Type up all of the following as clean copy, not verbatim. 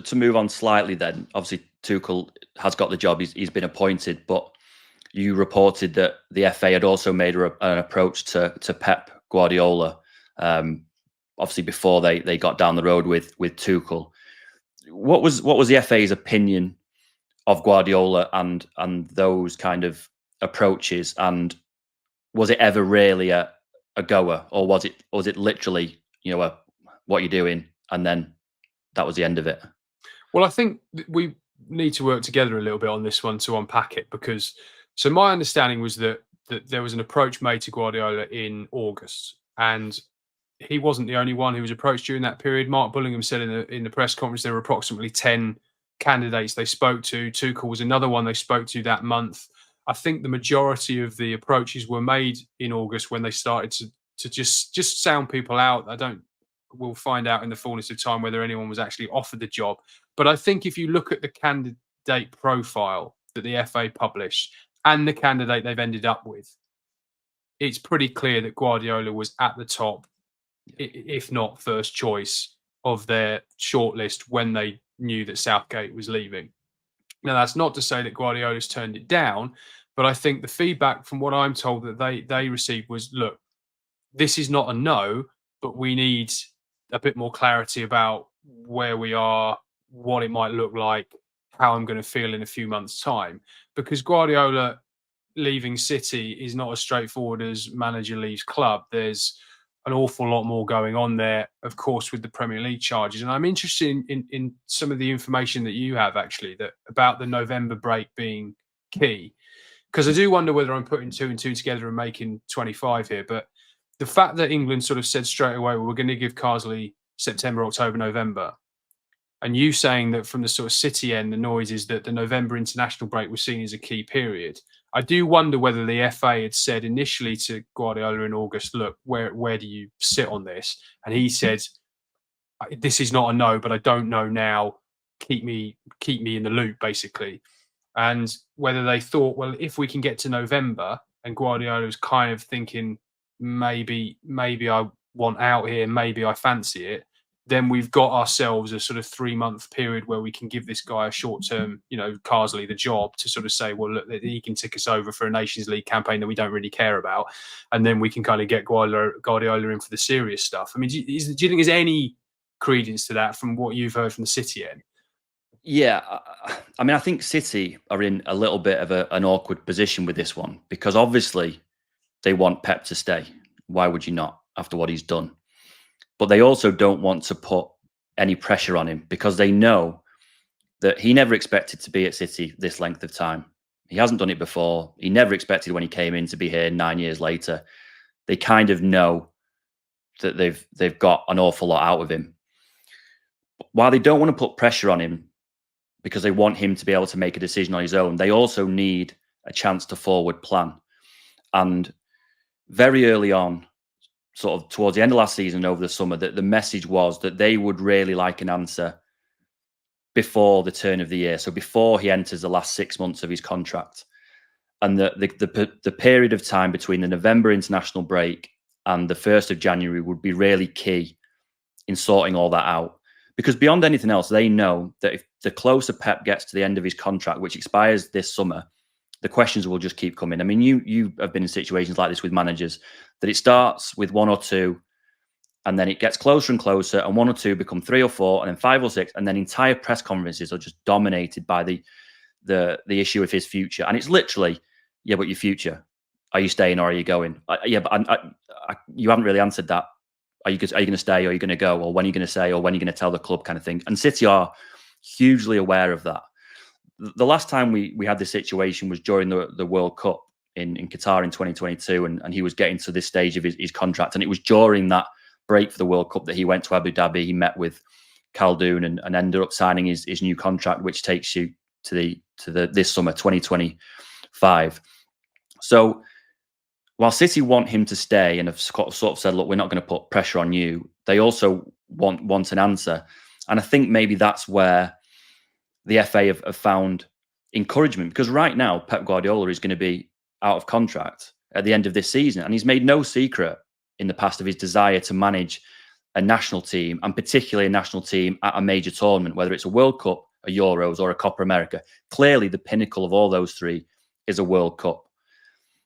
To move on slightly then, obviously Tuchel has got the job, he's been appointed, but you reported that the FA had also made an approach to Pep Guardiola, obviously before they got down the road with Tuchel. What was the FA's opinion of Guardiola and those kind of approaches, and was it ever really a goer, or was it literally, what you're doing, and then that was the end of it? Well, I think we need to work together a little bit on this one to unpack it, because so my understanding was that there was an approach made to Guardiola in August, and he wasn't the only one who was approached during that period. Mark Bullingham said in the press conference there were approximately 10 candidates they spoke to. Tuchel was another one they spoke to that month. I think the majority of the approaches were made in August when they started to just sound people out. We'll find out in the fullness of time whether anyone was actually offered the job. But I think if you look at the candidate profile that the FA published and the candidate they've ended up with, it's pretty clear that Guardiola was at the top, if not first choice, of their shortlist when they knew that Southgate was leaving. Now, that's not to say that Guardiola's turned it down, but I think the feedback from what I'm told that they received was, look, this is not a no, but we need a bit more clarity about where we are, what it might look like, how I'm going to feel in a few months' time. Because Guardiola leaving City is not as straightforward as manager leaves club. There's an awful lot more going on there, of course, with the Premier League charges. And I'm interested in some of the information that you have, actually, that about the November break being key. Because I do wonder whether I'm putting two and two together and making 25 here. But the fact that England sort of said straight away, well, we're going to give Carsley September, October, November, and you saying that from the sort of City end, the noise is that the November international break was seen as a key period. I do wonder whether the FA had said initially to Guardiola in August, look, where do you sit on this? And he said, this is not a no, but I don't know now. Keep me in the loop, basically. And whether they thought, well, if we can get to November and Guardiola was kind of thinking, maybe I want out here, maybe I fancy it, then we've got ourselves a sort of 3-month period where we can give this guy a short-term, Carsley, the job to sort of say, well, look, he can tick us over for a Nations League campaign that we don't really care about. And then we can kind of get Guardiola in for the serious stuff. I mean, do you think there's any credence to that from what you've heard from the City end? Yeah, I mean, I think City are in a little bit of an awkward position with this one, because obviously they want Pep to stay. Why would you not, after what he's done? But they also don't want to put any pressure on him, because they know that he never expected to be at City this length of time. He hasn't done it before. He never expected when he came in to be here 9 years later. They kind of know that they've got an awful lot out of him. While they don't want to put pressure on him because they want him to be able to make a decision on his own, they also need a chance to forward plan. And very early on, sort of towards the end of last season, over the summer, that the message was that they would really like an answer before the turn of the year. So before he enters the last 6 months of his contract. And the period of time between the November international break and the 1st of January would be really key in sorting all that out. Because beyond anything else, they know that if the closer Pep gets to the end of his contract, which expires this summer, the questions will just keep coming. I mean, you have been in situations like this with managers, that it starts with 1 or 2, and then it gets closer and closer, and 1 or 2 become 3 or 4, and then 5 or 6, and then entire press conferences are just dominated by the issue of his future. And it's literally, yeah, but your future, are you staying or are you going? Yeah, but you haven't really answered that. Are you going to stay, or are you going to go, or when are you going to say, or when are you going to tell the club, kind of thing. And City are hugely aware of that. The last time we had this situation was during the World Cup in Qatar in 2022, and he was getting to this stage of his contract. And it was during that break for the World Cup that he went to Abu Dhabi. He met with Khaldoon and ended up signing his new contract, which takes you to this summer, 2025. So while City want him to stay and have sort of said, look, we're not going to put pressure on you, they also want an answer. And I think maybe that's where the FA have found encouragement, because right now Pep Guardiola is going to be out of contract at the end of this season, and he's made no secret in the past of his desire to manage a national team, and particularly a national team at a major tournament, whether it's a World Cup, a Euros, or a Copa America. Clearly, the pinnacle of all those three is a World Cup.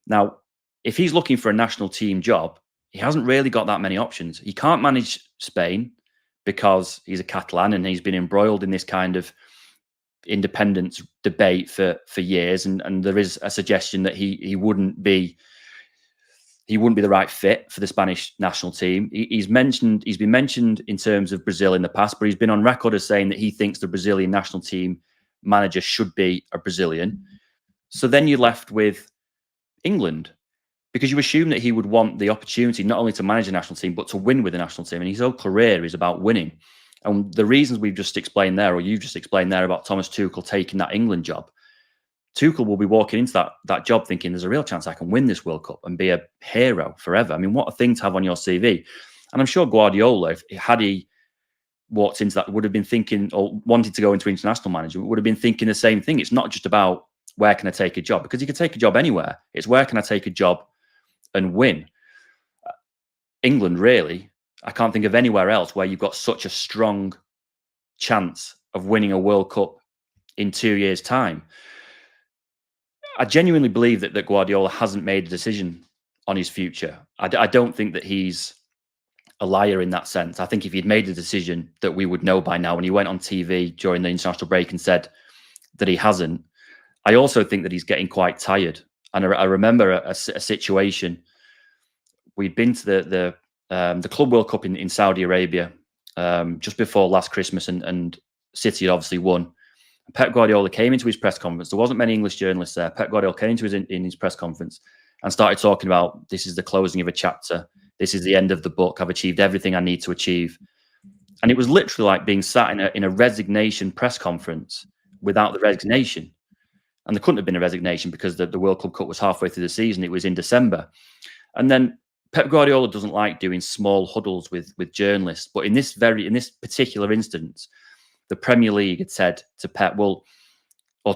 Now, if he's looking for a national team job, he hasn't really got that many options. He can't manage Spain because he's a Catalan and he's been embroiled in this kind of independence debate for years. And there is a suggestion that he wouldn't be the right fit for the Spanish national team. He's been mentioned in terms of Brazil in the past, but he's been on record as saying that he thinks the Brazilian national team manager should be a Brazilian. So then you're left with England, because you assume that he would want the opportunity not only to manage a national team, but to win with the national team. And his whole career is about winning. And the reasons we've just explained there, or you've just explained there about Thomas Tuchel taking that England job, Tuchel will be walking into that job thinking there's a real chance I can win this World Cup and be a hero forever. I mean, what a thing to have on your CV. And I'm sure Guardiola, had he walked into that, would have been thinking, or wanted to go into international management, would have been thinking the same thing. It's not just about where can I take a job, because you can take a job anywhere. It's where can I take a job and win. England, really, I can't think of anywhere else where you've got such a strong chance of winning a World Cup in 2 years' time. I genuinely believe that Guardiola hasn't made a decision on his future. I don't think that he's a liar in that sense. I think if he'd made a decision that we would know by now, and he went on TV during the international break and said that he hasn't, I also think that he's getting quite tired. And I remember a situation. We'd been to the Club World Cup in Saudi Arabia just before last Christmas, and City had obviously won. Pep Guardiola came into his press conference. There wasn't many English journalists there. Pep Guardiola came into his press conference and started talking about, this is the closing of a chapter. This is the end of the book. I've achieved everything I need to achieve. And it was literally like being sat in a resignation press conference without the resignation. And there couldn't have been a resignation because the World Club Cup was halfway through the season. It was in December. And then Pep Guardiola doesn't like doing small huddles with journalists. But in this particular instance, the Premier League had said to Pep,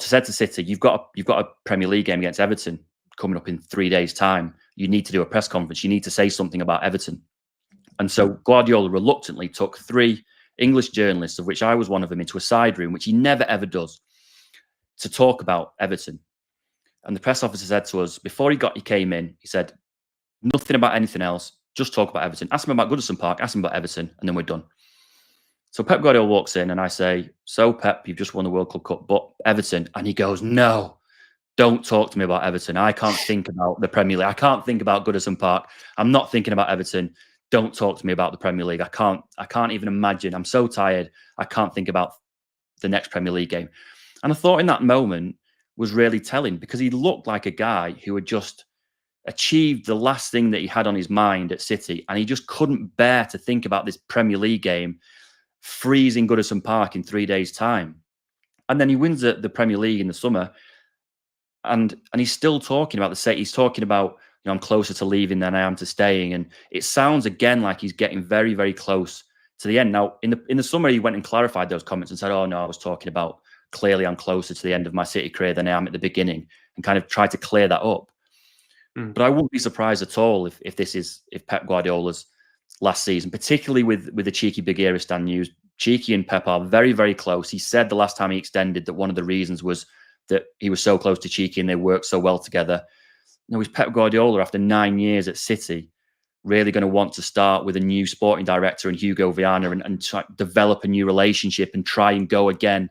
said to City, you've got a Premier League game against Everton coming up in 3 days' time. You need to do a press conference. You need to say something about Everton. And so Guardiola reluctantly took 3 English journalists, of which I was one of them, into a side room, which he never ever does, to talk about Everton. And the press officer said to us, before he came in, he said, nothing about anything else, just talk about Everton. Ask him about Goodison Park, ask him about Everton, and then we're done. So Pep Guardiola walks in and I say, so Pep, you've just won the World Club Cup, but Everton. And he goes, no, don't talk to me about Everton. I can't think about the Premier League. I can't think about Goodison Park. I'm not thinking about Everton. Don't talk to me about the Premier League. I can't even imagine. I'm so tired. I can't think about the next Premier League game. And I thought in that moment was really telling, because he looked like a guy who had just achieved the last thing that he had on his mind at City. And he just couldn't bear to think about this Premier League game freezing Goodison Park in 3 days' time. And then he wins the Premier League in the summer. And he's still talking about he's talking about, I'm closer to leaving than I am to staying. And it sounds again like he's getting very, very close to the end. Now, in the summer, he went and clarified those comments and said, oh, no, I was talking about, clearly I'm closer to the end of my City career than I am at the beginning, and kind of tried to clear that up. But I wouldn't be surprised at all if Pep Guardiola's last season, particularly with the cheeky Bagheeristan news. Cheeky and Pep are very, very close. He said the last time he extended that one of the reasons was that he was so close to Cheeky and they worked so well together. Now, is Pep Guardiola, after 9 years at City, really going to want to start with a new sporting director and Hugo Viana and try, develop a new relationship and try and go again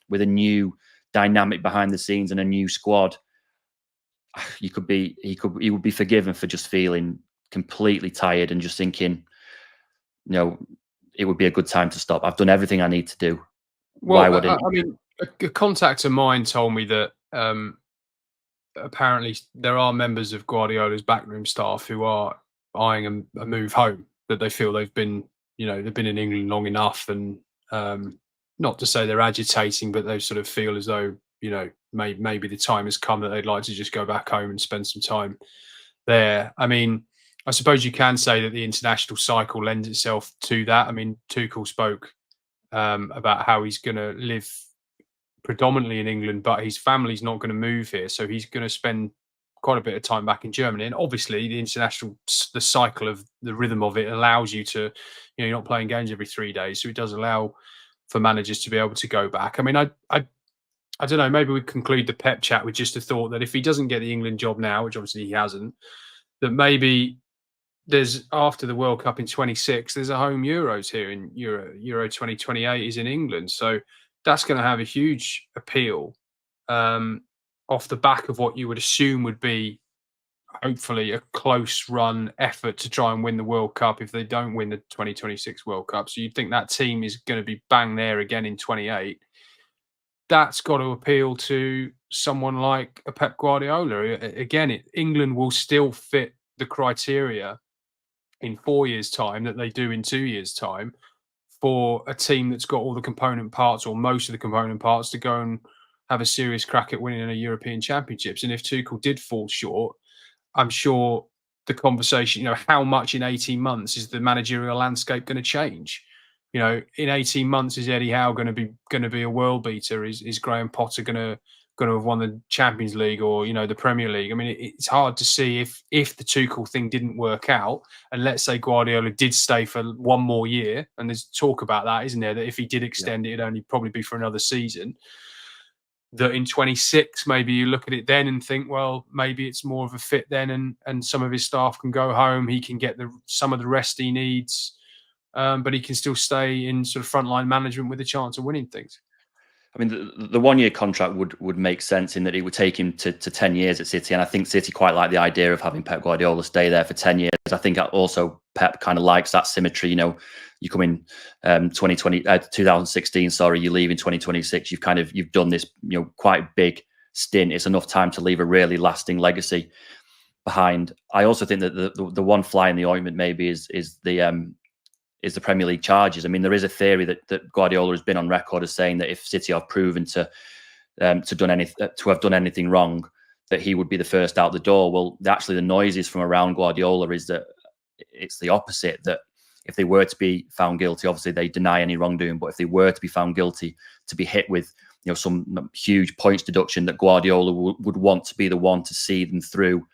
with a new dynamic behind the scenes and a new squad? He would be forgiven for just feeling completely tired and just thinking, it would be a good time to stop. I've done everything I need to do. Well, Why would it? I mean, a contact of mine told me that apparently there are members of Guardiola's backroom staff who are eyeing a move home, that they feel they've been in England long enough, and not to say they're agitating, but they sort of feel as though, maybe the time has come that they'd like to just go back home and spend some time there. I mean, I suppose you can say that the international cycle lends itself to that. I mean, Tuchel spoke about how he's going to live predominantly in England, but his family's not going to move here. So he's going to spend quite a bit of time back in Germany, and obviously the cycle of the rhythm of it allows you to, you're not playing games every 3 days, so it does allow for managers to be able to go back. I mean, I don't know. Maybe we conclude the Pep chat with just a thought that if he doesn't get the England job now, which obviously he hasn't, that maybe there's after the World Cup in 26, there's a home Euros here in Euro 2028 is in England, so that's going to have a huge appeal off the back of what you would assume would be hopefully a close run effort to try and win the World Cup if they don't win the 2026 World Cup. So you'd think that team is going to be bang there again in 28. That's got to appeal to someone like a Pep Guardiola. Again, England will still fit the criteria in 4 years' time that they do in 2 years' time for a team that's got all the component parts or most of the component parts to go and have a serious crack at winning a European Championships. And if Tuchel did fall short, I'm sure the conversation, how much in 18 months is the managerial landscape going to change? In 18 months, is Eddie Howe going to be a world beater? Is Graham Potter going to have won the Champions League or the Premier League? I mean, it's hard to see if the Tuchel thing didn't work out, and let's say Guardiola did stay for one more year, and there's talk about that, isn't there? That if he did extend it, it'd only probably be for another season. That in 26, maybe you look at it then and think, well, maybe it's more of a fit then, and some of his staff can go home. He can get some of the rest he needs, but he can still stay in sort of frontline management with a chance of winning things. I mean, the 1 year contract would make sense in that it would take him to 10 years at City. And I think City quite like the idea of having Pep Guardiola stay there for 10 years. I think also Pep kind of likes that symmetry. You come in 2016, you leave in 2026. You've done this, quite big stint. It's enough time to leave a really lasting legacy behind. I also think that the one fly in the ointment maybe is the Premier League charges. I mean, there is a theory that Guardiola has been on record as saying that if City have proven to have done anything wrong, that he would be the first out the door. Well, actually, the noises from around Guardiola is that it's the opposite. That if they were to be found guilty, obviously they deny any wrongdoing, but if they were to be found guilty, to be hit with some huge points deduction, that Guardiola would want to be the one to see them through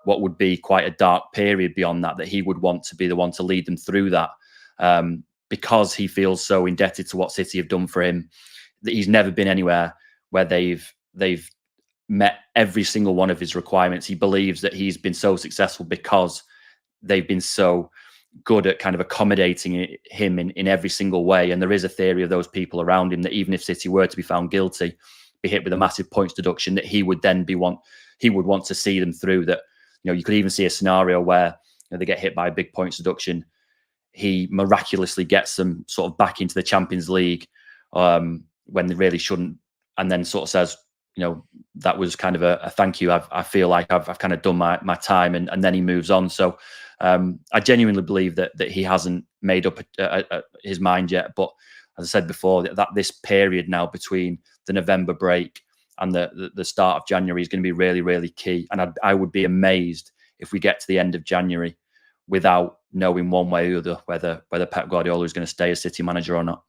what would be quite a dark period beyond that. That he would want to be the one to lead them through that. Because he feels so indebted to what City have done for him, that he's never been anywhere where they've met every single one of his requirements. He believes that he's been so successful because they've been so good at kind of accommodating him in every single way. And there is a theory of those people around him that even if City were to be found guilty, be hit with a massive points deduction, that he would then he would want to see them through. That you could even see a scenario where they get hit by a big points deduction. He miraculously gets them sort of back into the Champions League when they really shouldn't, and then sort of says, that was kind of a thank you. I feel like I've kind of done my time, and then he moves on. So I genuinely believe that he hasn't made up his mind yet. But as I said before, that this period now between the November break and the start of January is going to be really, really key. And I would be amazed if we get to the end of January without knowing one way or the other whether Pep Guardiola is going to stay as City manager or not.